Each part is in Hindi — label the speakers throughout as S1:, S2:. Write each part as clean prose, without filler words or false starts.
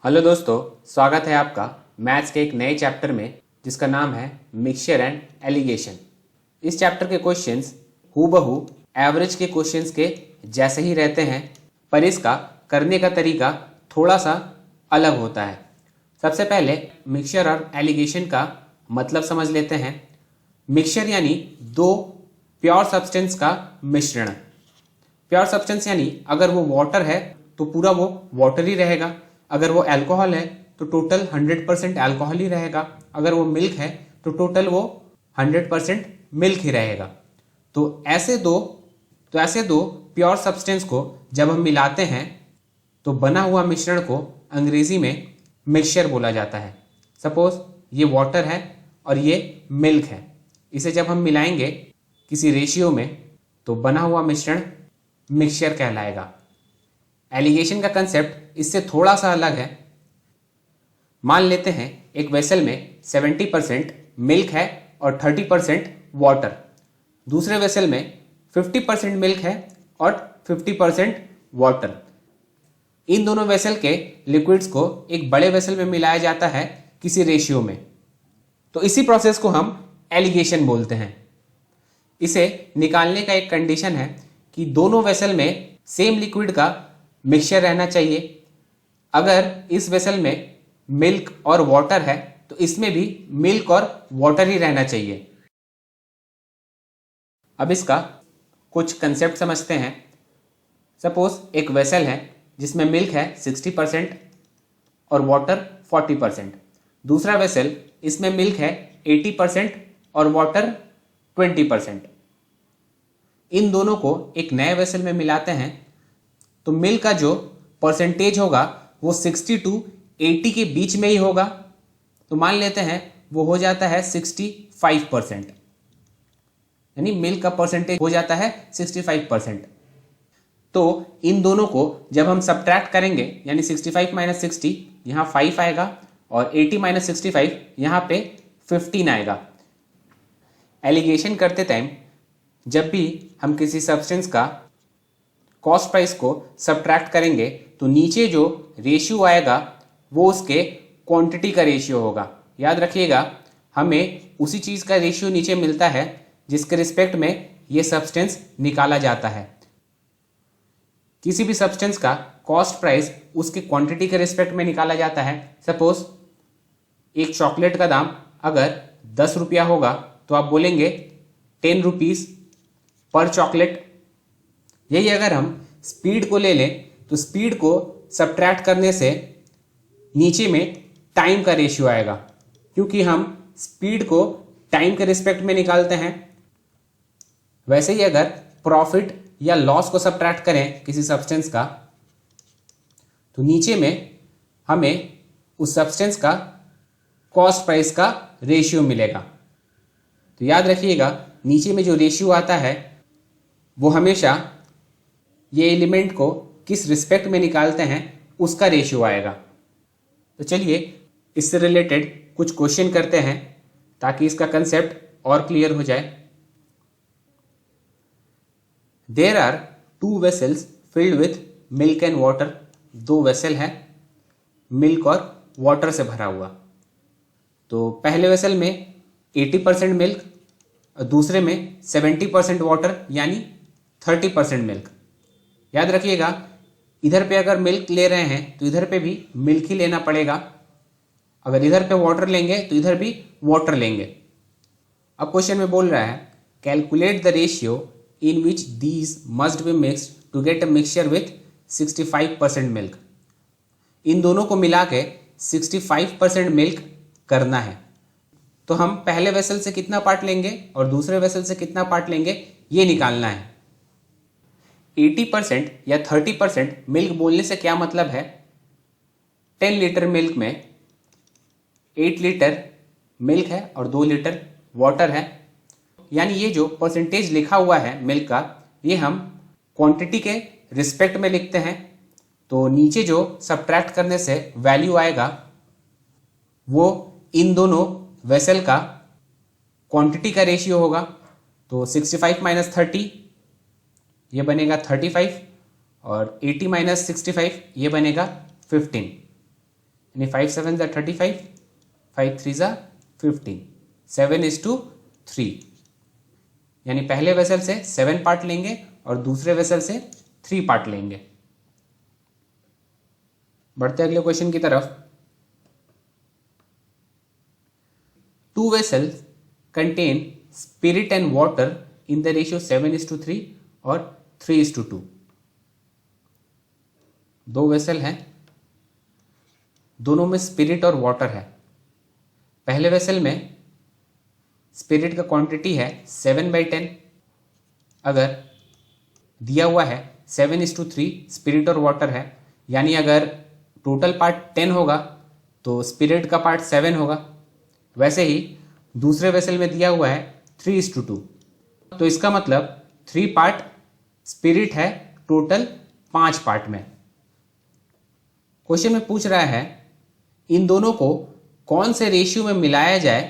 S1: हेलो दोस्तों, स्वागत है आपका मैथ्स के एक नए चैप्टर में जिसका नाम है मिक्सचर एंड एलिगेशन। इस चैप्टर के क्वेश्चंस हूबहू एवरेज के क्वेश्चंस के जैसे ही रहते हैं, पर इसका करने का तरीका थोड़ा सा अलग होता है। सबसे पहले मिक्सचर और एलिगेशन का मतलब समझ लेते हैं। मिक्सचर यानी दो प्योर सब्सटेंस का मिश्रण। प्योर सब्सटेंस यानी अगर वो वाटर है तो पूरा वो वाटर ही रहेगा, अगर वो अल्कोहल है तो टोटल 100% अल्कोहल ही रहेगा, अगर वो मिल्क है तो टोटल वो 100% मिल्क ही रहेगा। तो ऐसे दो प्योर सब्सटेंस को जब हम मिलाते हैं तो बना हुआ मिश्रण को अंग्रेजी में मिक्सचर बोला जाता है। सपोज ये वाटर है और ये मिल्क है, इसे जब हम मिलाएंगे किसी रेशियो में तो बना हुआ मिश्रण मिक्सचर कहलाएगा। एलिगेशन का कंसेप्ट इससे थोड़ा सा अलग है। मान लेते हैं एक वेसल में 70% मिल्क है और 30% वाटर, दूसरे वेसल में 50% मिल्क है और 50% वाटर। इन दोनों वेसल के लिक्विड्स को एक बड़े वेसल में मिलाया जाता है किसी रेशियो में, तो इसी प्रोसेस को हम एलिगेशन बोलते हैं। इसे निकालने का एक कंडीशन है कि दोनों वेसल में सेम लिक्विड का मिक्सचर रहना चाहिए। अगर इस वेसल में मिल्क और वाटर है तो इसमें भी मिल्क और वाटर ही रहना चाहिए। अब इसका कुछ कंसेप्ट समझते हैं। सपोज एक वेसल है जिसमें मिल्क है 60% और वाटर 40%, दूसरा वेसल इसमें मिल्क है 80% और वाटर 20%। इन दोनों को एक नए वेसल में मिलाते हैं तो मिल्क का जो परसेंटेज होगा वो 60 to 80 के बीच में ही होगा। तो मान लेते हैं वो हो जाता है 65%, यानी मिल्क का परसेंटेज हो जाता है 65%। तो इन दोनों को जब हम सब्ट्रैक्ट करेंगे यानी 65 - 60 यहाँ 5 आएगा और 80 - 65 यहाँ पे 15 आएगा। एलिगेशन करते टाइम जब भी हम किसी सब्सटेंस का कॉस्ट प्राइस को सब्ट्रैक्ट करेंगे तो नीचे जो रेशियो आएगा वो उसके क्वांटिटी का रेशियो होगा। याद रखिएगा, हमें उसी चीज़ का रेशियो नीचे मिलता है जिसके रिस्पेक्ट में ये सब्सटेंस निकाला जाता है। किसी भी सब्सटेंस का कॉस्ट प्राइस उसके क्वांटिटी के रिस्पेक्ट में निकाला जाता है। सपोज एक चॉकलेट का दाम अगर 10 रुपया होगा तो आप बोलेंगे 10 रुपीज़ पर चॉकलेट। यही अगर हम स्पीड को ले लें तो स्पीड को सब्ट्रैक्ट करने से नीचे में टाइम का रेशियो आएगा, क्योंकि हम स्पीड को टाइम के रिस्पेक्ट में निकालते हैं। वैसे ही अगर प्रॉफिट या लॉस को सब्ट्रैक्ट करें किसी सब्सटेंस का तो नीचे में हमें उस सब्सटेंस का कॉस्ट प्राइस का रेशियो मिलेगा। तो याद रखिएगा, नीचे में जो रेशियो आता है वो हमेशा ये एलिमेंट को किस रिस्पेक्ट में निकालते हैं उसका रेशियो आएगा। तो चलिए इससे रिलेटेड कुछ क्वेश्चन करते हैं ताकि इसका कंसेप्ट और क्लियर हो जाए। There are 2 vessels filled with milk and water. 2 vessel है मिल्क और वाटर से भरा हुआ। तो पहले वेसल में 80% मिल्क और दूसरे में 70% वाटर यानी 30% मिल्क। याद रखिएगा, इधर पे अगर मिल्क ले रहे हैं तो इधर पे भी मिल्क ही लेना पड़ेगा, अगर इधर पे वाटर लेंगे तो इधर भी वाटर लेंगे। अब क्वेश्चन में बोल रहा है calculate the ratio in which these must be mixed to get a mixture with 65% milk. इन दोनों को मिला के 65% मिल्क करना है। तो हम पहले वेसल से कितना पार्ट लेंगे और दूसरे वेसल से कितना पार्ट लेंगे ये निकालना है। 80% या 30% मिल्क बोलने से क्या मतलब है? 10 लीटर मिल्क में 8 लीटर मिल्क है और 2 लीटर वाटर है, यानी ये जो परसेंटेज लिखा हुआ है मिल्क का ये हम क्वांटिटी के रिस्पेक्ट में लिखते हैं। तो नीचे जो सब्ट्रैक्ट करने से वैल्यू आएगा वो इन दोनों वेसल का क्वांटिटी का रेशियो होगा। तो 65 - 30 ये बनेगा 35 और 80 - 65 ये बनेगा 15। यानी 5 7 ज़ा 35, 5 3 ज़ा 15, 7:3, यानी पहले वेसल से 7 पार्ट लेंगे और दूसरे वेसल से 3 पार्ट लेंगे। बढ़ते अगले क्वेश्चन की तरफ। 2 vessels contain spirit and water in the ratio 7:3 और 3:2। 2 वेसल हैं, दोनों में स्पिरिट और वाटर है। पहले वेसल में स्पिरिट का क्वांटिटी है 7/10। अगर दिया हुआ है 7:3 स्पिरिट और वाटर है, यानी अगर टोटल पार्ट 10 होगा तो स्पिरिट का पार्ट 7 होगा। वैसे ही दूसरे वेसल में दिया हुआ है 3:2, तो इसका मतलब 3 पार्ट स्पिरिट है टोटल 5 पार्ट में। क्वेश्चन में पूछ रहा है इन दोनों को कौन से रेशियो में मिलाया जाए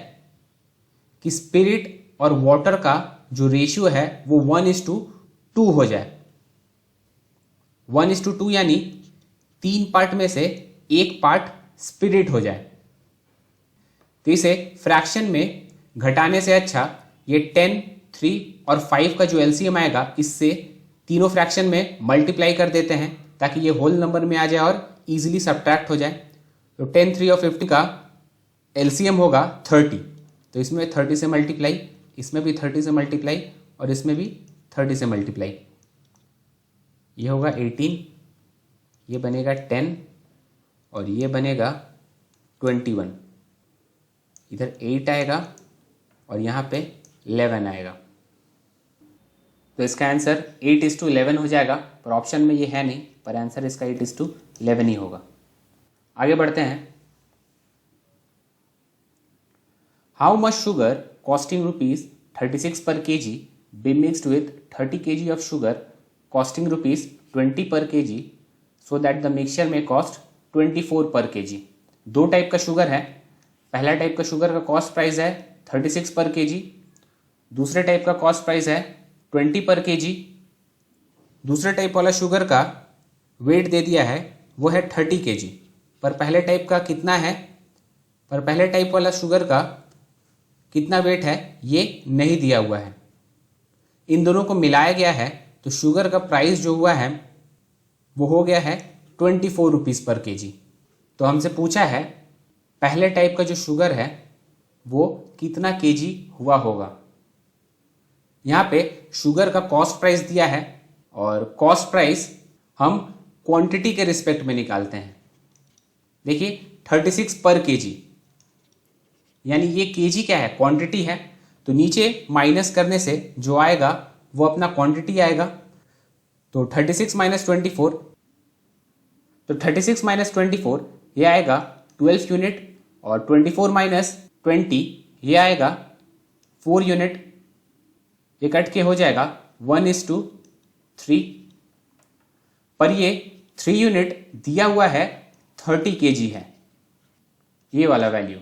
S1: कि स्पिरिट और वाटर का जो रेशियो है वो 1:2 हो जाए। 1:2 यानी 3 पार्ट में से 1 पार्ट स्पिरिट हो जाए। तो इसे फ्रैक्शन में घटाने से अच्छा ये 10, 3 और 5 का जो एलसीएम आएगा इससे तीनों फ्रैक्शन में मल्टीप्लाई कर देते हैं ताकि ये होल नंबर में आ जाए और इजीली सब्ट्रैक्ट हो जाए। तो 10, 3 और 50 का एलसीएम होगा 30, तो इसमें 30 से मल्टीप्लाई, इसमें भी 30 से मल्टीप्लाई और इसमें भी 30 से मल्टीप्लाई। ये होगा 18, ये बनेगा 10 और ये बनेगा 21। इधर 8 आएगा और यहाँ पे 11 आएगा। तो इसका आंसर 8:11 हो जाएगा, पर ऑप्शन में ये है नहीं, पर आंसर इसका 8:11 ही होगा। आगे बढ़ते हैं। हाउ मच शुगर कॉस्टिंग ₹36 पर kg be mixed with 30 kg of sugar costing ₹20 पर kg so that the mixture में कॉस्ट 24 पर kg। 2 टाइप का शुगर है। पहला टाइप का शुगर का कॉस्ट प्राइस है 36 पर kg, दूसरे टाइप का कॉस्ट प्राइस है 20 पर kg। दूसरे टाइप वाला शुगर का वेट दे दिया है वो है 30 kg, पर पहले टाइप का कितना है, पर पहले टाइप वाला शुगर का कितना वेट है ये नहीं दिया हुआ है। इन दोनों को मिलाया गया है तो शुगर का प्राइस जो हुआ है वो हो गया है 24 रुपीज़ पर kg। तो हमसे पूछा है पहले टाइप का जो शुगर है वो कितना kg हुआ होगा। यहाँ पे शुगर का कॉस्ट प्राइस दिया है और कॉस्ट प्राइस हम क्वांटिटी के रिस्पेक्ट में निकालते हैं। देखिए 36 पर kg, यानी ये kg क्या है, क्वांटिटी है, तो नीचे माइनस करने से जो आएगा वो अपना क्वांटिटी आएगा। तो 36 माइनस 24, तो 36 माइनस 24 ये आएगा 12 यूनिट और 24 माइनस 20 ये आएगा 4 यूनिट। ये कट के हो जाएगा 1:3, पर ये 3 यूनिट दिया हुआ है 30 kg है ये वाला वैल्यू।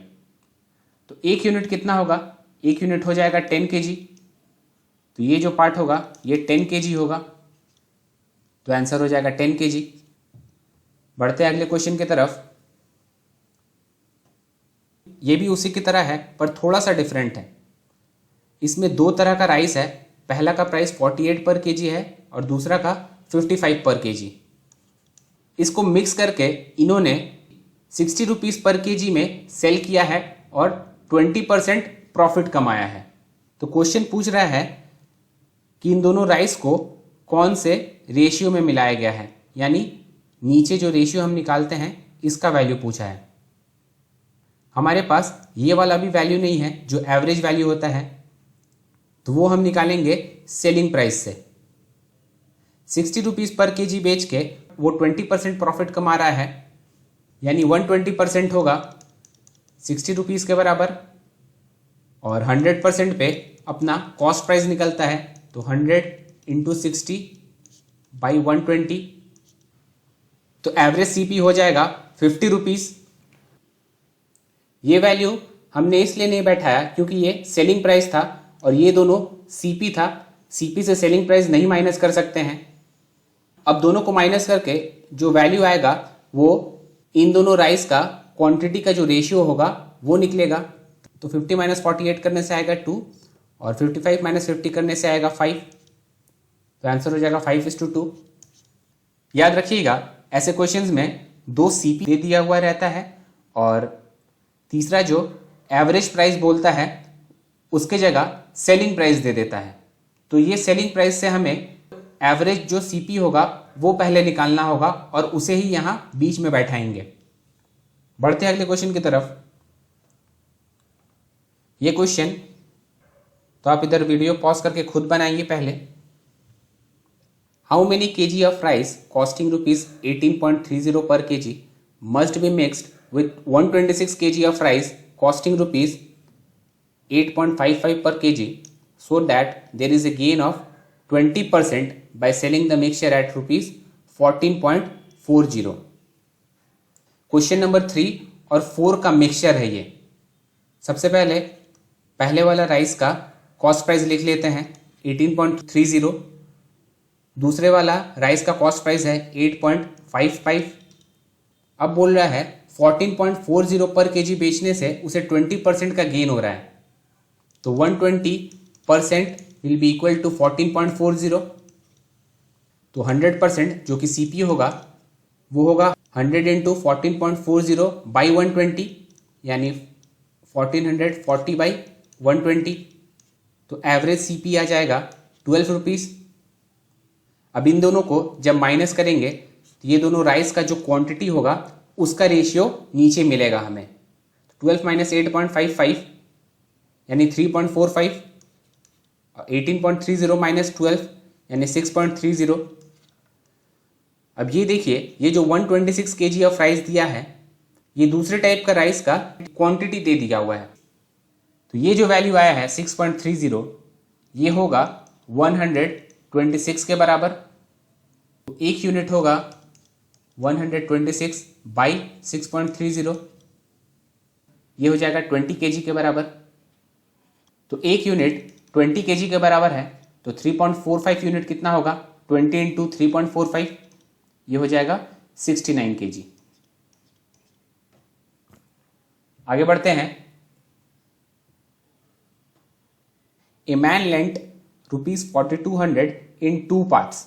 S1: तो 1 यूनिट कितना होगा, 1 यूनिट हो जाएगा 10 kg, तो ये जो पार्ट होगा ये 10 kg होगा, तो आंसर हो जाएगा 10 kg। बढ़ते हैं अगले क्वेश्चन की तरफ। ये भी उसी की तरह है पर थोड़ा सा डिफरेंट है। इसमें 2 तरह का राइस है, पहला का प्राइस 48 पर kg है और दूसरा का 55 पर kg। इसको मिक्स करके इन्होंने 60 रुपीज़ पर kg में सेल किया है और 20% प्रॉफिट कमाया है। तो क्वेश्चन पूछ रहा है कि इन दोनों राइस को कौन से रेशियो में मिलाया गया है, यानी नीचे जो रेशियो हम निकालते हैं इसका वैल्यू पूछा है। हमारे पास ये वाला भी वैल्यू नहीं है जो एवरेज वैल्यू होता है, तो वो हम निकालेंगे सेलिंग प्राइस से। 60 रुपीज़ पर kg बेच के वो 20% प्रॉफिट कमा रहा है, यानी 120% होगा 60 रुपीज़ के बराबर, और 100% पे अपना कॉस्ट प्राइस निकलता है, तो 100 इंटू 60 बाई 120, तो एवरेज सीपी हो जाएगा 50 रुपीज़। ये वैल्यू हमने इसलिए नहीं बैठाया क्योंकि ये सेलिंग प्राइस था और ये दोनों सीपी था। सीपी से सेलिंग प्राइस नहीं माइनस कर सकते हैं। अब दोनों को माइनस करके जो वैल्यू आएगा वो इन दोनों राइस का क्वांटिटी का जो रेशियो होगा वो निकलेगा। तो 50 माइनस 48 करने से आएगा 2 और 55 माइनस 50 करने से आएगा 5। तो आंसर हो जाएगा 5:2। याद रखिएगा ऐसे क्वेश्चंस में 2 सीपी दे दिया हुआ रहता है और तीसरा जो एवरेज प्राइस बोलता है उसके जगह सेलिंग प्राइस दे देता है। तो ये सेलिंग प्राइस से हमें एवरेज जो सीपी होगा वो पहले निकालना होगा और उसे ही यहां बीच में बैठाएंगे। बढ़ते हैं अगले क्वेश्चन की तरफ। ये क्वेश्चन तो आप इधर वीडियो पॉज करके खुद बनाएंगे पहले। How many kg of rice costing ₹18.30 पर kg must be mixed with 126 kg of rice costing ₹8.55 per kg so that there is a gain of 20% by selling the mixture at ₹14.40। Question number 3 और 4 का मिक्सचर है ये। सबसे पहले वाला राइस का कॉस्ट प्राइस लिख लेते हैं 18.30। दूसरे वाला राइस का कॉस्ट प्राइस है 8.55। अब बोल रहा है 14.40 पर केजी बेचने से उसे 20% का गेन हो रहा है। तो 120% विल बी इक्वल टू 14.40। तो 100% जो कि सीपी होगा वो होगा 100 इंटू 14.40 बाई 120 यानी 1440 बाई 120। तो एवरेज सीपी आ जाएगा 12 रुपीज़। अब इन दोनों को जब माइनस करेंगे तो ये दोनों राइस का जो क्वांटिटी होगा उसका रेशियो नीचे मिलेगा हमें। 12 माइनस 8.55 यानी 3.45। 18.30 माइनस 12 यानी 6.30। अब ये देखिए ये जो 126 kg ऑफ राइस दिया है ये दूसरे टाइप का राइस का क्वांटिटी दे दिया हुआ है। तो ये जो वैल्यू आया है 6.30 ये होगा 126 के बराबर। तो एक यूनिट होगा 126 बाई 6.30 ये हो जाएगा 20 kg के बराबर। तो एक यूनिट 20 kg के बराबर है तो 3.45 यूनिट कितना होगा 20 इंटू 3.45 ये हो जाएगा 69 kg। आगे बढ़ते हैं। A man lent ₹4200 in 2 parts,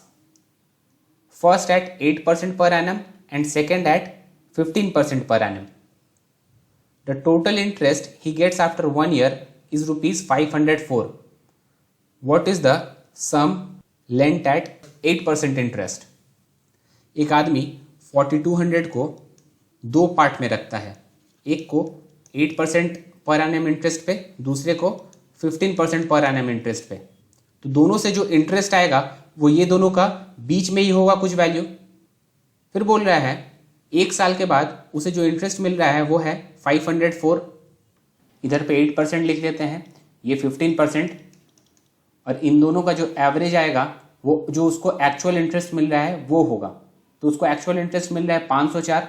S1: first at 8% per annum and second at 15% per annum. The total interest he gets after 1 year is ₹504. What is the sum lent at 8% interest? एक आदमी 4200 को 2 पार्ट में रखता है, एक को 8% पर एनम इंटरेस्ट पे, दूसरे को 15% पर एनम इंटरेस्ट पे। तो दोनों से जो इंटरेस्ट आएगा वो ये दोनों का बीच में ही होगा कुछ वैल्यू। फिर बोल रहा है 1 साल के बाद उसे जो इंटरेस्ट मिल रहा है वो है 504। इधर पे 8% लिख लेते हैं, ये 15%, और इन दोनों का जो एवरेज आएगा वो जो उसको एक्चुअल इंटरेस्ट मिल रहा है वो होगा। तो उसको एक्चुअल इंटरेस्ट मिल रहा है 504।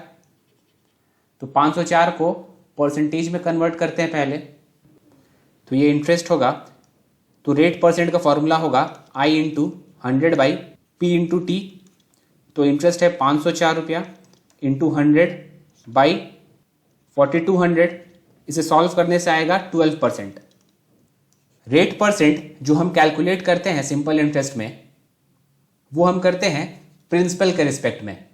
S1: तो 504 को परसेंटेज में कन्वर्ट करते हैं पहले। तो ये इंटरेस्ट होगा, तो रेट परसेंट का फॉर्मूला होगा I into 100 by P into T. तो इंटरेस्ट है 504 रुपया इंटू 100 बाई 4200। इसे सॉल्व करने से आएगा 12%। रेट परसेंट जो हम कैलकुलेट करते हैं सिंपल इंटरेस्ट में वो हम करते हैं प्रिंसिपल के रिस्पेक्ट में।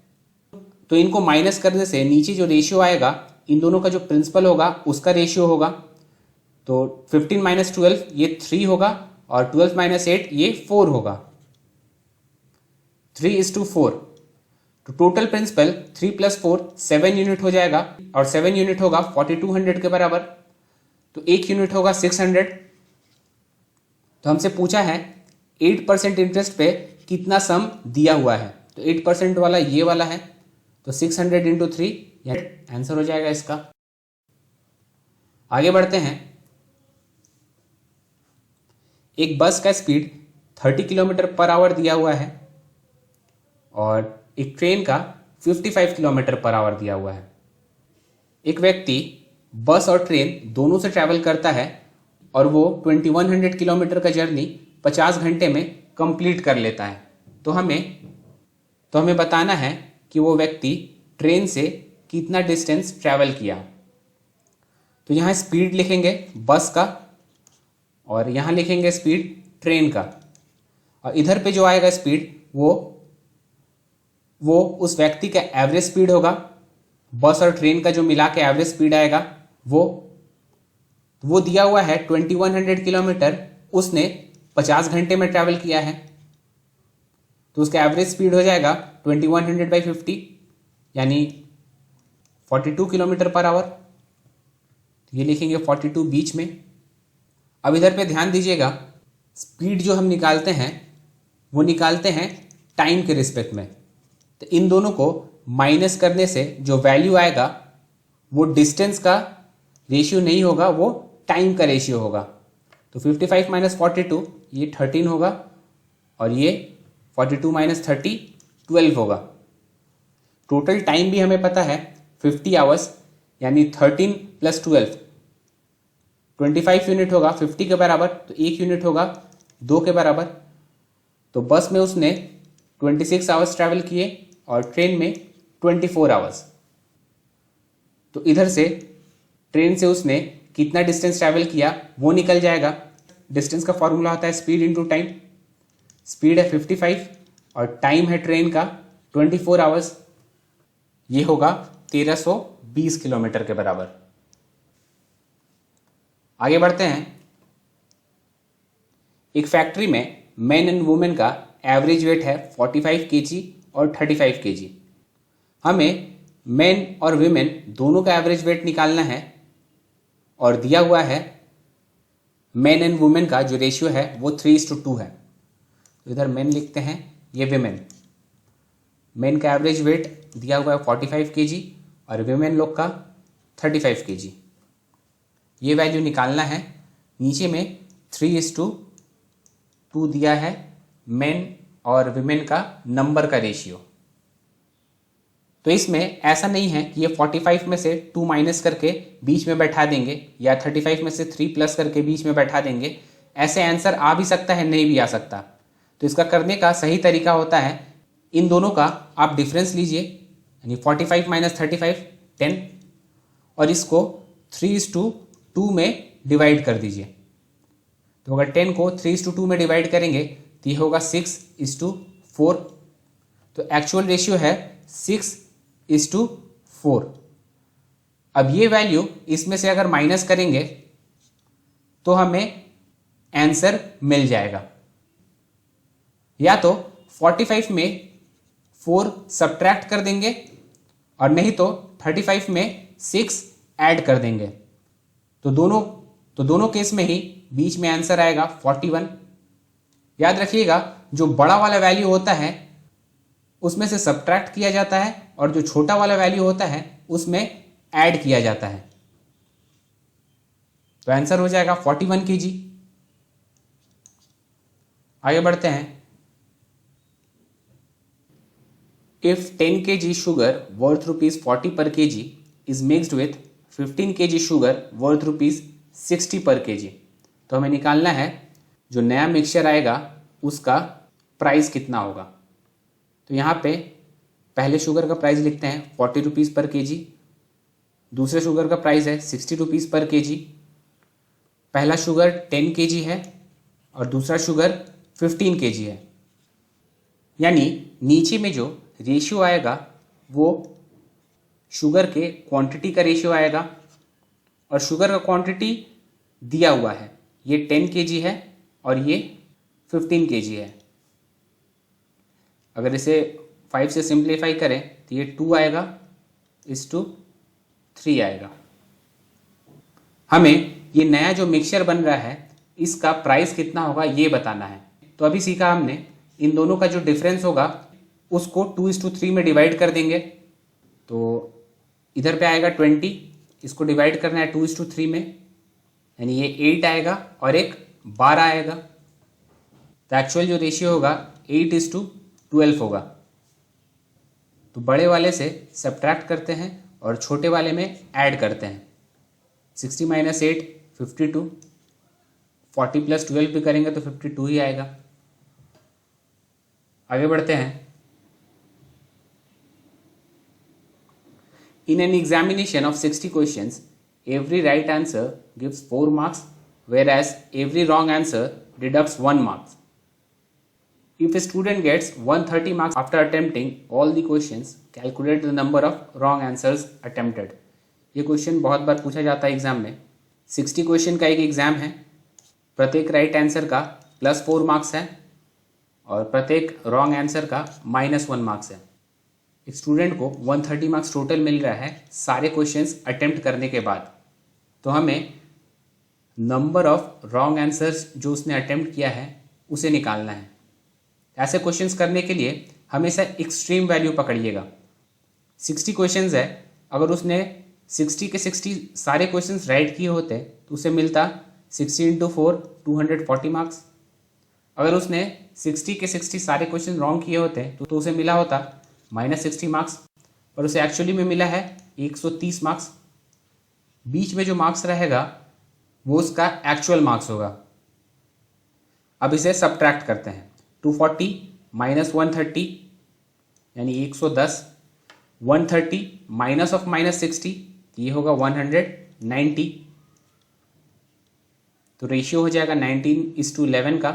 S1: तो इनको माइनस करने से नीचे जो रेशियो आएगा इन दोनों का जो प्रिंसिपल होगा उसका रेशियो होगा। तो 15 माइनस 12 ये 3 होगा और 12 माइनस 8 ये 4 होगा। 3:4। तो टोटल प्रिंसिपल 3 + 4 7 यूनिट हो जाएगा और 7 यूनिट होगा 4200 के बराबर। तो 1 यूनिट होगा 600। तो हमसे पूछा है 8% इंटरेस्ट पे कितना सम दिया हुआ है। तो 8% वाला ये वाला है, तो 600 इंटू 3 आंसर हो जाएगा इसका। आगे बढ़ते हैं। एक बस का स्पीड 30 किलोमीटर पर आवर दिया हुआ है और एक ट्रेन का 55 किलोमीटर पर आवर दिया हुआ है। एक व्यक्ति बस और ट्रेन दोनों से ट्रैवल करता है और वो 2100 किलोमीटर का जर्नी 50 घंटे में कंप्लीट कर लेता है। तो हमें बताना है कि वो व्यक्ति ट्रेन से कितना डिस्टेंस ट्रैवल किया। तो यहाँ स्पीड लिखेंगे बस का और यहाँ लिखेंगे स्पीड ट्रेन का, और इधर पे जो आएगा स्पीड वो उस व्यक्ति का एवरेज स्पीड होगा। बस और ट्रेन का जो मिला के एवरेज स्पीड आएगा वो दिया हुआ है 2100 किलोमीटर, उसने 50 घंटे में ट्रैवल किया है, तो उसका एवरेज स्पीड हो जाएगा 2100/50 यानी 42 किलोमीटर पर आवर। ये लिखेंगे 42 बीच में। अब इधर पे ध्यान दीजिएगा, स्पीड जो हम निकालते हैं वो निकालते हैं टाइम के रिस्पेक्ट में, तो इन दोनों को माइनस करने से जो वैल्यू आएगा वो डिस्टेंस का रेशियो नहीं होगा, वो टाइम का रेशियो होगा। तो 55 - 42 ये 13 होगा, और ये 42 - 30 12 होगा। टोटल टाइम भी हमें पता है 50 आवर्स, यानी 13 + 12 25 यूनिट होगा 50 के बराबर, तो 1 यूनिट होगा 2 के बराबर। तो बस में उसने 26 आवर्स ट्रैवल किए और ट्रेन में 24 आवर्स। तो इधर से ट्रेन से उसने कितना डिस्टेंस ट्रैवल किया वो निकल जाएगा। डिस्टेंस का फॉर्मूला होता है स्पीड इंटू टाइम। स्पीड है 55 और टाइम है ट्रेन का 24 आवर्स, ये होगा 1320 किलोमीटर के बराबर। आगे बढ़ते हैं। एक फैक्ट्री में मेन एंड वुमेन का एवरेज वेट है 45 kg और 35 kg। हमें मेन और वीमेन दोनों का एवरेज वेट निकालना है, और दिया हुआ है मेन एंड वुमेन का जो रेशियो है वो 3:2 है। तो इधर मेन लिखते हैं, ये वीमेन। मेन का एवरेज वेट दिया हुआ है 45 kg और वीमेन लोग का 35 kg। ये वैल्यू निकालना है। नीचे में 3:2 दिया है मेन और वीमेन का नंबर का रेशियो। तो इसमें ऐसा नहीं है कि ये 45 में से 2 माइनस करके बीच में बैठा देंगे या 35 में से 3 प्लस करके बीच में बैठा देंगे। ऐसे आंसर आ भी सकता है, नहीं भी आ सकता। तो इसका करने का सही तरीका होता है, इन दोनों का आप डिफरेंस लीजिए, यानी 45 - 35 10, और इसको 3:2 में डिवाइड कर दीजिए। तो अगर 10 को 3:2 में डिवाइड करेंगे तो ये होगा 6:4। तो एक्चुअल रेशियो है 6:4। अब ये वैल्यू इसमें से अगर माइनस करेंगे तो हमें आंसर मिल जाएगा। या तो 45 में 4 सब्ट्रैक्ट कर देंगे, और नहीं तो 35 में 6 ऐड कर देंगे। तो दोनों केस में ही बीच में आंसर आएगा 41। याद रखिएगा, जो बड़ा वाला वैल्यू होता है उसमें से सब्ट्रैक्ट किया जाता है, और जो छोटा वाला वैल्यू होता है उसमें ऐड किया जाता है। तो आंसर हो जाएगा 41 kg। आगे बढ़ते हैं। If 10 kg sugar worth ₹40 per kg is mixed with 15 kg sugar worth ₹60 per kg, तो हमें निकालना है जो नया मिक्सचर आएगा उसका प्राइस कितना होगा। तो यहाँ पे पहले शुगर का प्राइस लिखते हैं 40 रुपीज़ पर kg, दूसरे शुगर का प्राइस है 60 रुपीज़ पर kg। पहला शुगर 10 kg है और दूसरा शुगर 15 kg है, यानी नीचे में जो रेशियो आएगा वो शुगर के क्वांटिटी का रेशियो आएगा, और शुगर का क्वांटिटी दिया हुआ है, ये 10 kg है और ये 15 kg है। अगर इसे 5 से सिंप्लीफाई करें तो ये 2 आएगा, इस 3 आएगा। हमें ये नया जो मिक्सचर बन रहा है इसका प्राइस कितना होगा ये बताना है। तो अभी सीखा हमने, इन दोनों का जो डिफरेंस होगा उसको 2:3 में डिवाइड कर देंगे। तो इधर पे आएगा 20, इसको डिवाइड करना है 2:3 में, यानी ये 8 आएगा और एक 12 आएगा। तो एक्चुअल जो रेशियो होगा 8:12 होगा। तो बड़े वाले से सब्ट्रैक्ट करते हैं और छोटे वाले में ऐड करते हैं। 60 - 8 52, 40 + 12 भी करेंगे तो 52 ही आएगा। आगे बढ़ते हैं। In an examination of 60 questions, every right answer gives 4 marks, whereas every wrong answer deducts 1 mark. If a student gets 130 marks after attempting all the questions, calculate the number of wrong answers attempted. ये क्वेश्चन बहुत बार पूछा जाता है एग्जाम में. 60 क्वेश्चन का एक एग्जाम है. प्रत्येक राइट आंसर का +4 मार्क्स है और प्रत्येक रॉन्ग आंसर का -1 मार्क्स है. एक स्टूडेंट को 130 मार्क्स टोटल मिल रहा है सारे क्वेश्चंस अटेम्प्ट करने के बाद. तो हमें नंबर ऑफ रॉन्ग आंसर्स जो उसने अटेम्प्ट किया है उसे निकालना है. ऐसे क्वेश्चंस करने के लिए हमेशा एक्सट्रीम वैल्यू पकड़िएगा. 60 क्वेश्चंस है, अगर उसने 60 के 60 सारे क्वेश्चंस राइट किए होते तो उसे मिलता 60 × 4 240 मार्क्स. अगर उसने 60 के 60 सारे क्वेश्चन रॉन्ग किए होते तो उसे मिला होता -60 मार्क्स, पर उसे एक्चुअली में मिला है 130 मार्क्स. बीच में जो मार्क्स रहेगा वो उसका एक्चुअल मार्क्स होगा. अब इसे सब्ट्रैक्ट करते हैं. 240 - 130 यानी 110. 130 -60 ये होगा 190. तो रेशियो हो जाएगा 19:11 का.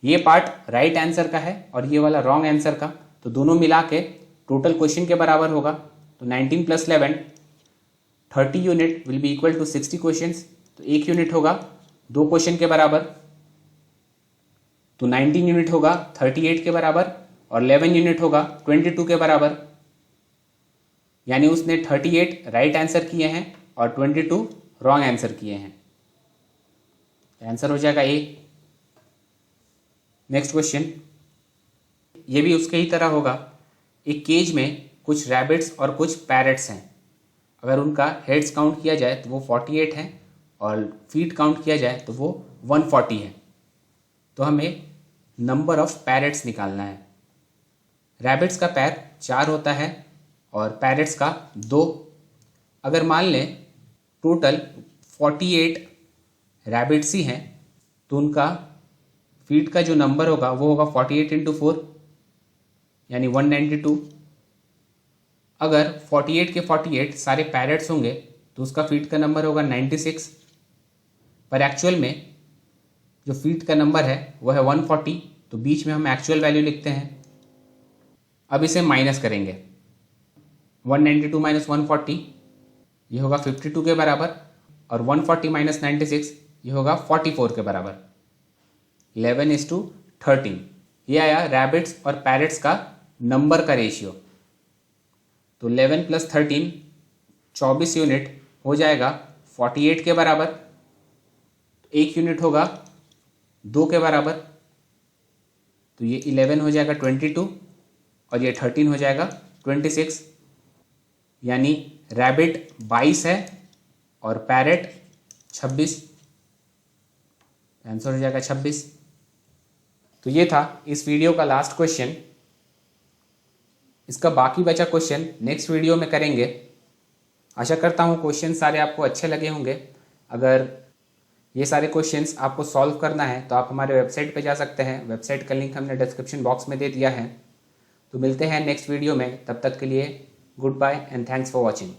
S1: ये पार्ट राइट आंसर का है और ये वाला रॉन्ग आंसर का, तो दोनों मिला के टोटल क्वेश्चन के बराबर होगा. तो 19 + 11 30 unit will be equal to 60 questions. तो 1 यूनिट होगा 2 क्वेश्चन के बराबर. तो 19 यूनिट होगा 38 के बराबर और 11 यूनिट होगा 22 के बराबर. यानी उसने 38 राइट आंसर किए हैं और 22 रॉन्ग आंसर किए हैं. आंसर हो जाएगा ए. नेक्स्ट क्वेश्चन, ये भी उसके ही तरह होगा. एक केज में कुछ रैबिट्स और कुछ पैरट्स हैं. अगर उनका हेड्स काउंट किया जाए तो वो 48 हैं और फीट काउंट किया जाए तो वो 140 है. तो हमें नंबर ऑफ पैरट्स निकालना है. रैबिट्स का पैर 4 होता है और पैरट्स का 2. अगर मान लें टोटल 48 रैबिट्स ही हैं तो उनका फीट का जो नंबर होगा वो होगा 48 × 4 यानी 192. अगर 48 के 48 सारे पैरट्स होंगे तो उसका फीट का नंबर होगा 96. पर एक्चुअल में जो फीट का नंबर है वो है 140. तो बीच में हम एक्चुअल वैल्यू लिखते हैं. अब इसे माइनस करेंगे. 192 - 140 ये होगा 52 के बराबर और 140 - 96 ये होगा 44 के बराबर. 11:13 ये आया रैबिट्स और पैरट्स का नंबर का रेशियो. तो 11 + 13 24 यूनिट हो जाएगा 48 के बराबर. 1 यूनिट होगा 2 के बराबर. तो ये 11 हो जाएगा 22 और ये 13 हो जाएगा 26. यानी रैबिट 22 है और पैरट 26. आंसर हो जाएगा 26. तो ये था इस वीडियो का लास्ट क्वेश्चन. इसका बाकी बचा क्वेश्चन नेक्स्ट वीडियो में करेंगे. आशा करता हूँ क्वेश्चन सारे आपको अच्छे लगे होंगे. अगर ये सारे क्वेश्चंस आपको सॉल्व करना है तो आप हमारे वेबसाइट पे जा सकते हैं. वेबसाइट का लिंक हमने डिस्क्रिप्शन बॉक्स में दे दिया है. तो मिलते हैं नेक्स्ट वीडियो में. तब तक के लिए goodbye and thanks for watching.